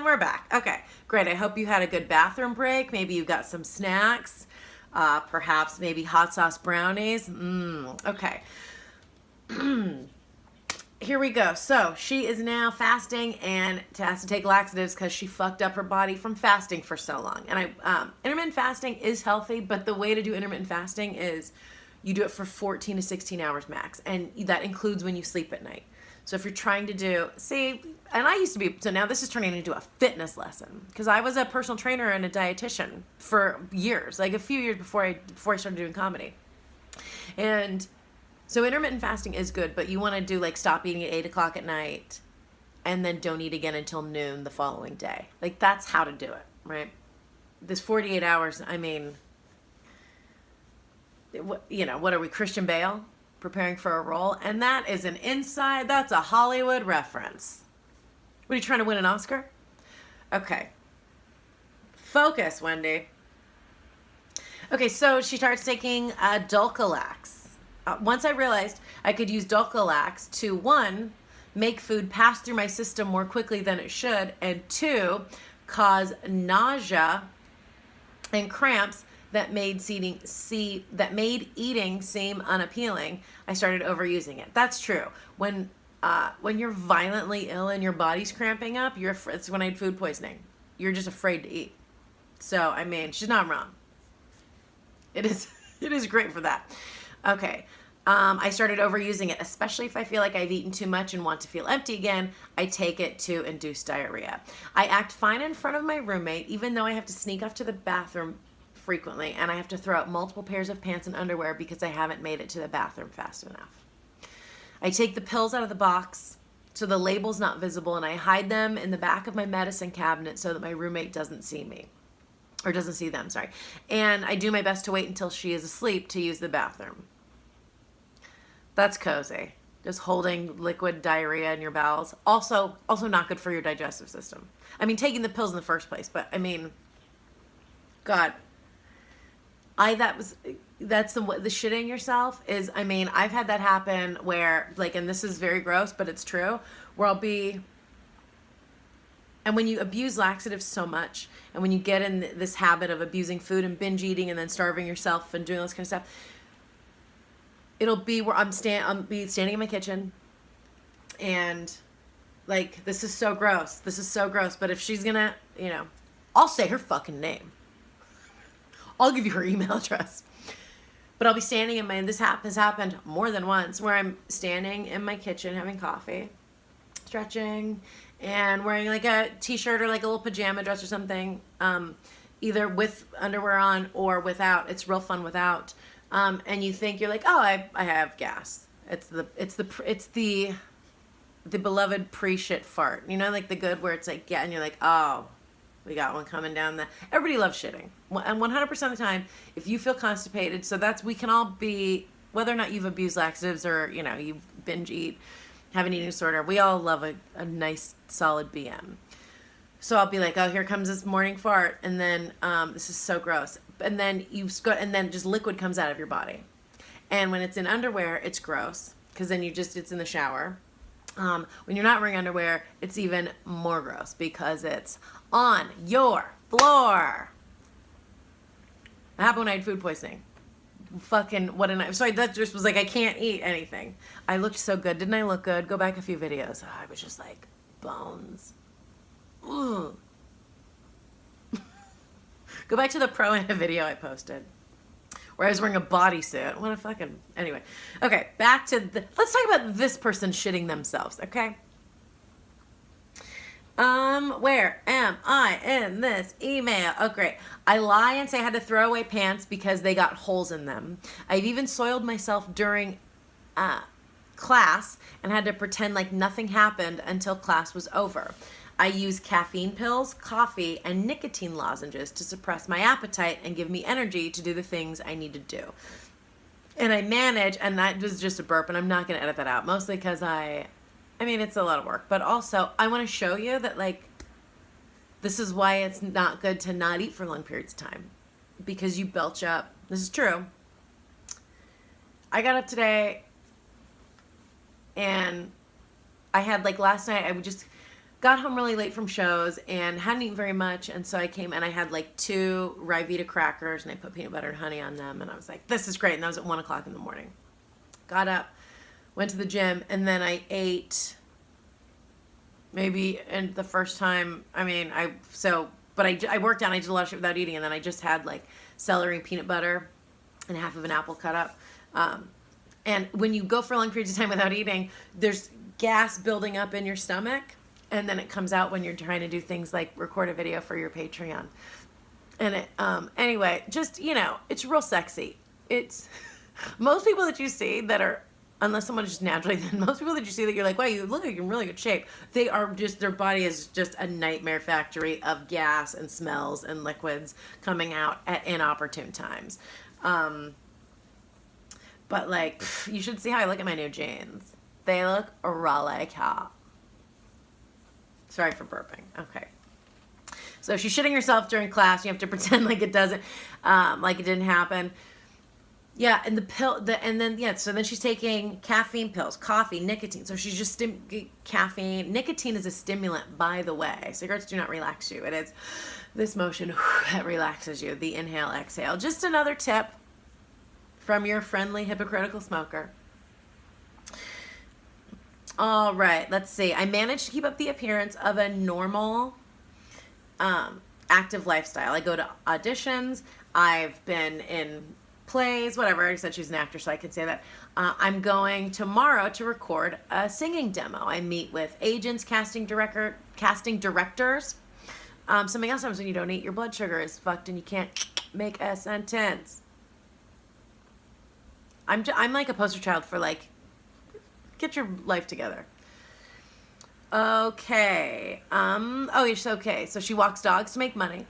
And we're back. Okay, great. I hope you had a good bathroom break. Maybe you got some snacks, perhaps maybe hot sauce brownies. Okay. Here we go. So she is now fasting and has to take laxatives because she fucked up her body from fasting for so long. And intermittent fasting is healthy, but the way to do intermittent fasting is you do it for 14 to 16 hours max, and that includes when you sleep at night. So if you're trying to do, and I used to be, so now this is turning into a fitness lesson, because I was a personal trainer and a dietitian for years, like a few years before I started doing comedy. And so intermittent fasting is good, but you want to do like stop eating at 8 o'clock at night and then don't eat again until noon the following day. Like that's how to do it, right? This 48 hours, I mean, you know, what are we, Christian Bale preparing for a role? And that is that's a Hollywood reference. What, are you trying to win an Oscar? Okay. Focus, Wendy. Okay, so she starts taking Dulcolax. Once I realized I could use Dulcolax to, 1, make food pass through my system more quickly than it should, and 2, cause nausea and cramps that made eating seem unappealing, I started overusing it. That's true. When you're violently ill and your body's cramping up, it's when I had food poisoning. You're just afraid to eat. So, I mean, she's not wrong. It is great for that. Okay. I started overusing it, especially if I feel like I've eaten too much and want to feel empty again. I take it to induce diarrhea. I act fine in front of my roommate, even though I have to sneak off to the bathroom frequently, and I have to throw out multiple pairs of pants and underwear because I haven't made it to the bathroom fast enough. I take the pills out of the box so the label's not visible, and I hide them in the back of my medicine cabinet so that my roommate doesn't see me. Or doesn't see them, sorry. And I do my best to wait until she is asleep to use the bathroom. That's cozy. Just holding liquid diarrhea in your bowels. Also not good for your digestive system. I mean, taking the pills in the first place, but I mean, God. That's the shitting yourself is, I mean, I've had that happen where, like, and this is very gross, but it's true, where and when you abuse laxatives so much, and when you get in this habit of abusing food and binge eating and then starving yourself and doing all this kind of stuff, it'll be where I'll be standing in my kitchen and like, this is so gross. But if she's gonna, you know, I'll say her fucking name. I'll give you her email address. But I'll be standing this has happened more than once, where I'm standing in my kitchen having coffee, stretching, and wearing like a t-shirt or like a little pajama dress or something, either with underwear on or without. It's real fun without. And you think you're like, oh, I have gas. It's the beloved pre-shit fart. You know, like the good where it's like, yeah, and you're like, oh, we got one coming down everybody loves shitting. And 100% of the time, if you feel constipated, we can all be, whether or not you've abused laxatives or, you know, you binge eat, have an eating disorder, we all love a nice solid BM. So I'll be like, oh, here comes this morning fart, and then this is so gross. And then and then just liquid comes out of your body. And when it's in underwear, it's gross, because then it's in the shower. When you're not wearing underwear, it's even more gross because it's on your floor. It happened when I had food poisoning. Fucking what a night. Sorry, that just was like, I can't eat anything. I looked so good. Didn't I look good? Go back a few videos. Oh, I was just like bones. Ooh. Go back to the pro Anna video I posted where I was wearing a bodysuit. What a fucking, anyway. Okay, back to let's talk about this person shitting themselves, okay? Where am I in this email? Oh, great. I lie and say I had to throw away pants because they got holes in them. I've even soiled myself during class and had to pretend like nothing happened until class was over. I use caffeine pills, coffee, and nicotine lozenges to suppress my appetite and give me energy to do the things I need to do. And I manage, and that was just a burp, and I'm not going to edit that out, mostly because I mean, it's a lot of work, but also I want to show you that, like, this is why it's not good to not eat for long periods of time, because you belch up. This is true. I got up today and I had, like, last night I would just got home really late from shows and hadn't eaten very much. And so I came and I had like 2 Ryvita crackers and I put peanut butter and honey on them. And I was like, this is great. And that was at 1 o'clock in the morning. Got up, went to the gym, and then I ate maybe, and the first time, I worked out and I did a lot of shit without eating. And then I just had like celery and peanut butter and half of an apple cut up. And when you go for long periods of time without eating, there's gas building up in your stomach. And then it comes out when you're trying to do things like record a video for your Patreon. And it, anyway, just, it's real sexy. It's most people that you see that are, unless someone's just naturally thin, most people that you see that you're like, wow, you look like you're in really good shape. They are just, their body is just a nightmare factory of gas and smells and liquids coming out at inopportune times. But like, you should see how I look at my new jeans. They look really hot. Sorry for burping. Okay. So she's shitting herself during class. You have to pretend like it doesn't, like it didn't happen. Yeah, and so then she's taking caffeine pills, coffee, nicotine. So she's just caffeine. Nicotine is a stimulant, by the way. Cigarettes do not relax you. It is this motion that relaxes you. The inhale, exhale. Just another tip from your friendly hypocritical smoker. All right, let's see. I managed to keep up the appearance of a normal, active lifestyle. I go to auditions. I've been in plays, whatever. I said she's an actor, so I can say that. I'm going tomorrow to record a singing demo. I meet with agents, casting directors. Something else happens when you don't eat. Your blood sugar is fucked and you can't make a sentence. I'm like a poster child for like, get your life together. Okay. Okay. So she walks dogs to make money.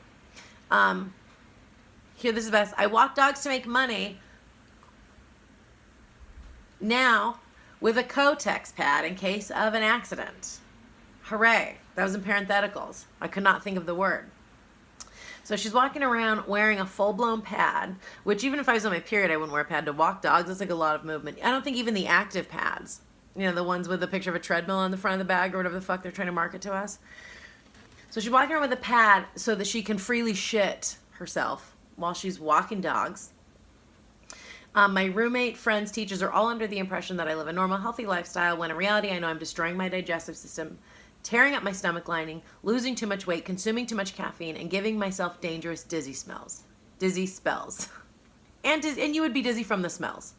Here, this is the best. I walk dogs to make money now with a Kotex pad in case of an accident. Hooray. That was in parentheticals. I could not think of the word. So she's walking around wearing a full-blown pad, which even if I was on my period, I wouldn't wear a pad. To walk dogs, it's like a lot of movement. I don't think even the active pads, the ones with the picture of a treadmill on the front of the bag or whatever the fuck they're trying to market to us. So she's walking around with a pad so that she can freely shit herself while she's walking dogs. My roommate, friends, teachers are all under the impression that I live a normal, healthy lifestyle, when in reality I know I'm destroying my digestive system, tearing up my stomach lining, losing too much weight, consuming too much caffeine, and giving myself dangerous dizzy spells. And you would be dizzy from the smells.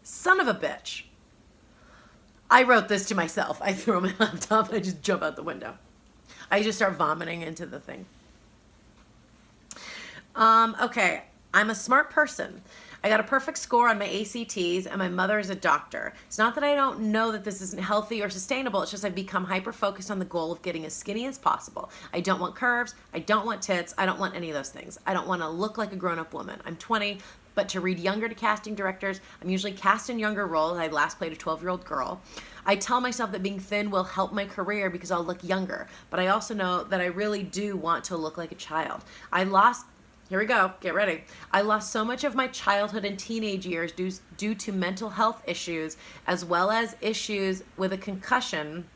Son of a bitch. I wrote this to myself. I throw my laptop, I just jump out the window. I just start vomiting into the thing. Okay, I'm a smart person. I got a perfect score on my ACTs, and my mother is a doctor. It's not that I don't know that this isn't healthy or sustainable. It's just I've become hyper-focused on the goal of getting as skinny as possible. I don't want curves. I don't want tits. I don't want any of those things. I don't want to look like a grown-up woman. I'm 20, but to read younger to casting directors, I'm usually cast in younger roles. I last played a 12-year-old girl. I tell myself that being thin will help my career because I'll look younger, but I also know that I really do want to look like a child. Here we go. Get ready. I lost so much of my childhood and teenage years due to mental health issues, as well as issues with a concussion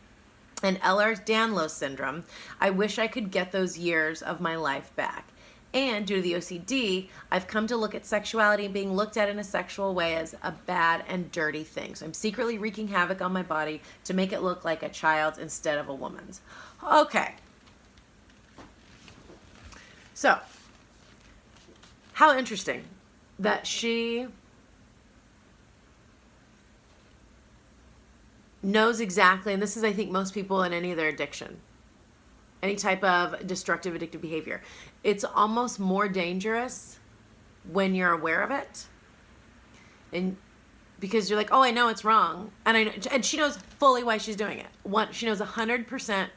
and Ehlers-Danlos syndrome. I wish I could get those years of my life back. And due to the OCD, I've come to look at sexuality and being looked at in a sexual way as a bad and dirty thing. So I'm secretly wreaking havoc on my body to make it look like a child's instead of a woman's. Okay. So, how interesting that she knows exactly, and this is, I think, most people in any of their addiction, any type of destructive addictive behavior. It's almost more dangerous when you're aware of it, and because you're like, oh, I know it's wrong, and she knows fully why she's doing it. She knows 100%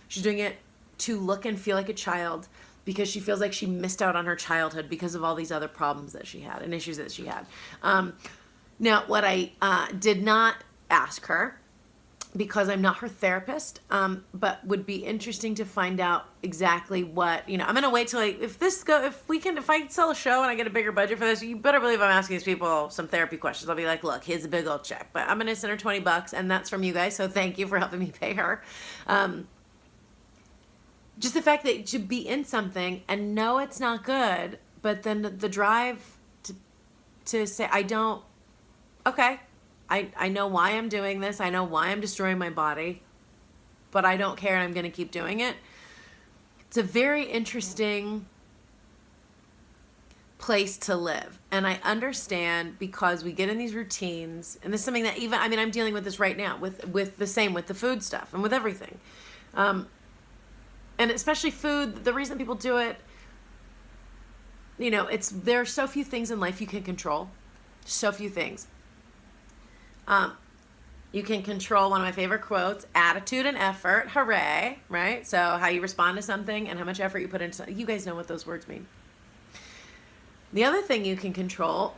she's doing it to look and feel like a child, because she feels like she missed out on her childhood because of all these other problems that she had and issues that she had. Now, what I did not ask her, because I'm not her therapist, but would be interesting to find out exactly what, I'm going to wait till if I sell a show and I get a bigger budget for this, you better believe I'm asking these people some therapy questions. I'll be like, look, here's a big old check, but I'm going to send her $20 and that's from you guys. So thank you for helping me pay her. Just the fact that to be in something and know it's not good, but then the drive to say, okay, I know why I'm doing this. I know why I'm destroying my body, but I don't care and I'm going to keep doing it. It's a very interesting place to live. And I understand because we get in these routines, and this is something that I'm dealing with this right now with the food stuff and with everything. And especially food, the reason people do it, there are so few things in life you can control. So few things. You can control one of my favorite quotes, attitude and effort, hooray, right? So how you respond to something and how much effort you put into something. You guys know what those words mean. The other thing you can control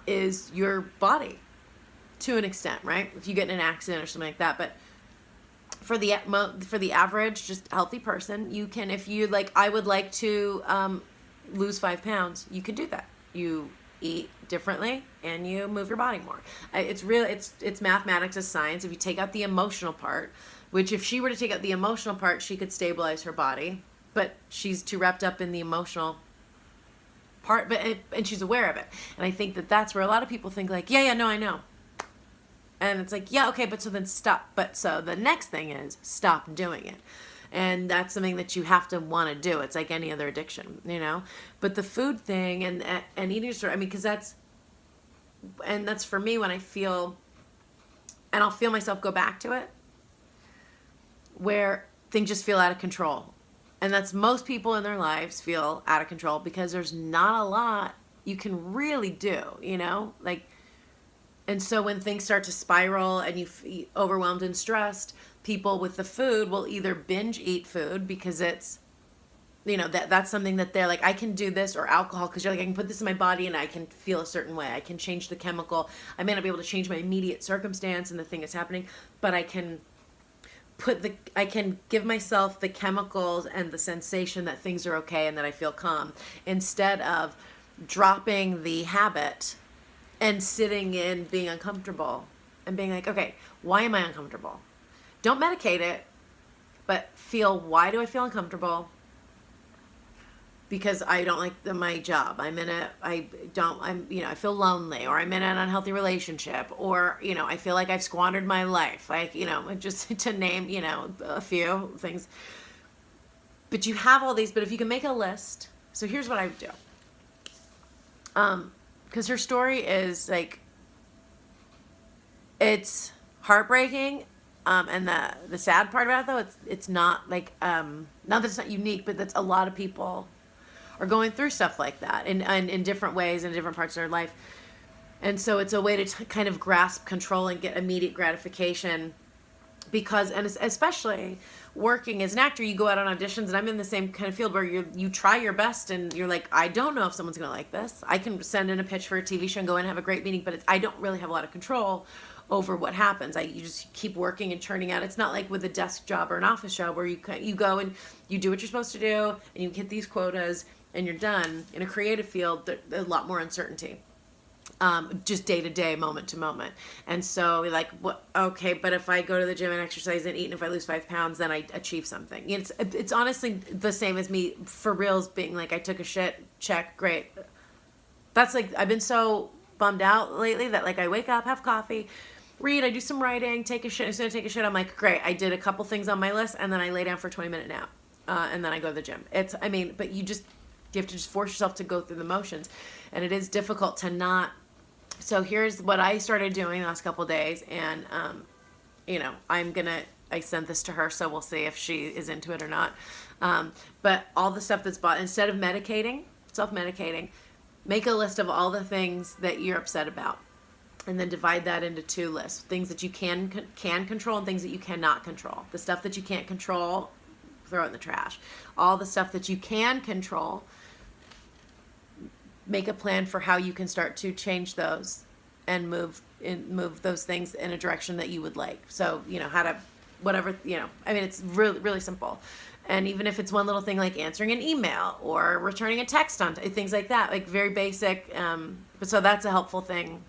is your body to an extent, right? If you get in an accident or something like that. But for the average, just healthy person, you can, if you I would like to lose 5 pounds, you can do that. You eat differently and you move your body more. It's mathematics, as science. If you take out the emotional part, which if she were to take out the emotional part, she could stabilize her body, but she's too wrapped up in the emotional part, and she's aware of it. And I think that's where a lot of people think no, I know. And it's okay, but so then stop. But so the next thing is stop doing it. And that's something that you have to want to do. It's like any other addiction, But the food thing and eating disorder, because that's for me when I feel, and I'll feel myself go back to it, where things just feel out of control. And that's most people in their lives feel out of control because there's not a lot you can really do, And so when things start to spiral and you feel overwhelmed and stressed, people with the food will either binge eat food because it's, that's something that they're I can do this, or alcohol, because you're I can put this in my body and I can feel a certain way. I can change the chemical. I may not be able to change my immediate circumstance and the thing that's happening, but I can give myself the chemicals and the sensation that things are okay and that I feel calm, instead of dropping the habit and sitting in being uncomfortable and being okay, why am I uncomfortable? Don't medicate it, but feel, why do I feel uncomfortable? Because I don't like my job. I feel lonely, or I'm in an unhealthy relationship, or, I feel like I've squandered my life. Just to name, a few things. But you have all these, but if you can make a list. So here's what I would do. Because her story is it's heartbreaking, and the sad part about it, though, it's not not that it's not unique, but that's a lot of people are going through stuff like that in different ways in different parts of their life, and so it's a way to kind of grasp control and get immediate gratification. Because, and especially working as an actor, you go out on auditions, and I'm in the same kind of field where you try your best, and you're I don't know if someone's going to like this. I can send in a pitch for a TV show and go in and have a great meeting, but I don't really have a lot of control over what happens. You just keep working and churning out. It's not like with a desk job or an office job where you go and you do what you're supposed to do, and you hit these quotas, and you're done. In a creative field, there's a lot more uncertainty. Just day to day, moment to moment. And so okay, but if I go to the gym and exercise and eat, and if I lose 5 pounds, then I achieve something. It's honestly the same as me for reals being I took a shit, check, great. That's I've been so bummed out lately that I wake up, have coffee, read, I do some writing, take a shit. As soon as I take a shit, I'm great, I did a couple things on my list, and then I lay down for a 20-minute nap. And then I go to the gym. But you have to just force yourself to go through the motions. And it is difficult to not. So here's what I started doing the last couple of days, and I sent this to her, so we'll see if she is into it or not. But all the stuff that's bought, instead of self-medicating, make a list of all the things that you're upset about, and then divide that into 2 lists: things that you can control and things that you cannot control. The stuff that you can't control, throw it in the trash. All the stuff that you can control, make a plan for how you can start to change those and move those things in a direction that you would like. So, how to, whatever, I mean, it's really, really simple. And even if it's one little thing like answering an email or returning a text on things like that, like very basic. But so that's a helpful thing.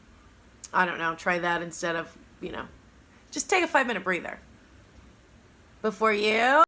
I don't know, try that instead of, just take a 5-minute breather before you